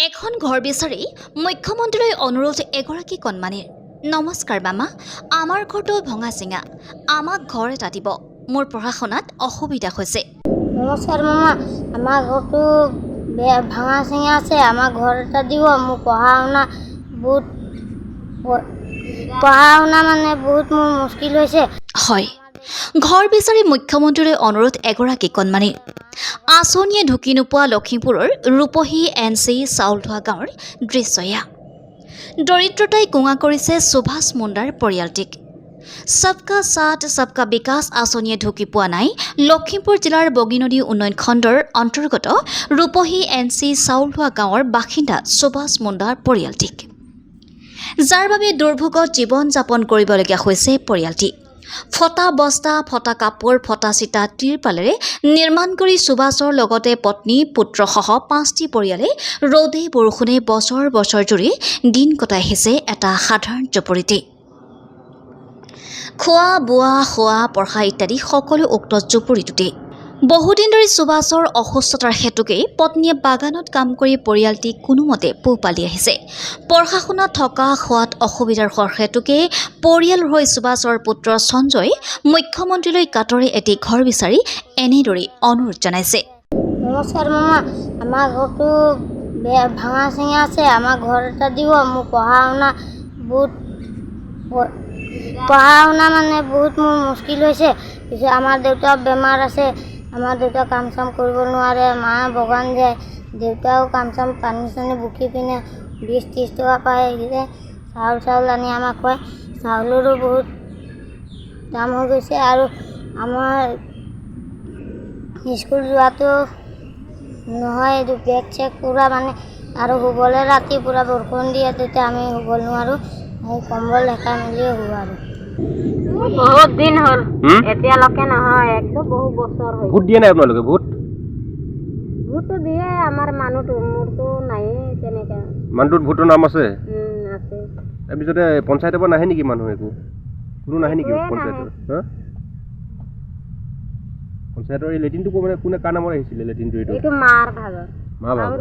এখন ঘৰ বিচাৰি মুখ্যমন্ত্ৰীলৈ অনুৰোধ এগৰাকী কণমানিৰ। নমস্কাৰ মামা, আমাৰ ঘৰটো ভঙা চিঙা, আমাক ঘৰ এটা দিব, মোৰ পঢ়া শুনাত অসুবিধা হৈছে। নমস্কাৰ মামা, আমাৰ ঘৰটো ভাঙা চিঙা আছে, আমাৰ ঘৰ এটা দিব। মোৰ পঢ়া শুনা মানে বহুত মোৰ মুস্কিল হৈছে। হয়, ঘৰ বিচাৰি মুখ্যমন্ত্ৰীলৈ অনুৰোধ এগৰাকী কণমানিৰ। আঁচনিয়ে ঢুকি নোপোৱা লখিমপুৰৰ ৰূপহী NC চাউল ধোৱা গাঁৱৰ দৃশ্য এয়া। দৰিদ্ৰতাই কোঙা কৰিছে সুভাষ মুণ্ডাৰ পৰিয়ালটিক। সবকা সাথ সবকা বিকাশ আঁচনিয়ে ঢুকি পোৱা নাই লখিমপুৰ জিলাৰ বগীনদী উন্নয়ন খণ্ডৰ অন্তৰ্গত ৰূপহী NC চাউল ধোৱা গাঁৱৰ বাসিন্দা সুভাষ মুণ্ডাৰ পৰিয়ালটিক, যাৰ বাবে দুৰ্ভোগত জীৱন যাপন কৰিবলগীয়া হৈছে পৰিয়ালটি। ফটা বস্তা, ফটা কাপোৰ, ফটা চিটা তিৰপালেৰে নিৰ্মাণ কৰি সুভাষৰ লগতে পত্নী পুত্ৰসহ 5টি পৰিয়ালে ৰ'দে বৰষুণে বছৰ বছৰ জুৰি দিন কটাই আহিছে এটা সাধাৰণ জুপুৰিতে। খোৱা বোৱা, শোৱা পঢ়া ইত্যাদি সকলো উক্ত জুপুৰিটোতে। বহুদিন ধৰি সুভাষৰ অসুস্থতাৰ হেতুকেই পত্নীয়ে বাগানত কাম কৰি পৰিয়ালটি কোনোমতে পোহপালি আহিছে। পঢ়া শুনাত থকা খোৱাত অসুবিধাৰ হোৱাৰ হেতুকে পৰিয়াল হৈ সুভাষৰ পুত্ৰ সঞ্জয় মুখ্যমন্ত্ৰীলৈ কাটৰে এটি ঘৰ বিচাৰি এনেদৰে অনুৰোধ জনাইছে। নমস্কাৰ মামা, আমাৰ ঘৰটো ভাঙা চিঙা আছে, আমাৰ ঘৰ এটা দিব। মোৰ পঢ়া শুনা মানে বহুত মোৰ মুস্কিল হৈছে। পিছত আমাৰ দেউতাৰ বেমাৰ আছে, আমাৰ দেউতা কাম চাম কৰিব নোৱাৰে, মা বগান যায়, দেউতাও কাম চাম পানী চানী বুকি পিনে 20-30 টকা পায়, সেইকেইটা চাউল আনি আমাক খুৱায়। চাউলৰো বহুত দাম হৈ গৈছে আৰু আমাৰ স্কুল যোৱাটো নহয়, এইটো বেগ চেক পূৰা মানে, আৰু শুবলৈ ৰাতি পূৰা বৰষুণ দিয়ে, তেতিয়া আমি শুব নোৱাৰোঁ, সেই কম্বল লেখাই মেলিয়ে শুব আৰু। বহুত দিন হ'ল, এতিয়ালৈকে নহয়, একদম বহুত বছৰ হ'ল। ভোট দিয়ে নাই আপোনালোকে? ভোটটো দিয়ে আমাৰ মানুহটো, মোৰতো নাই তেনেকৈ। মানুহটোৰ ভোটৰ নাম আছে? আছে। তাৰপিছতে পঞ্চায়তৰ পৰা নাহে নেকি মানুহ? কোনো নাহে নেকি পঞ্চায়তৰ? পঞ্চায়তৰ এই লেট্ৰিনটো কোনে কাৰ নামত আহিছিলে? লেট্ৰিনটো এইটো মাৰ ভাগৰ, মা ভাগৰ,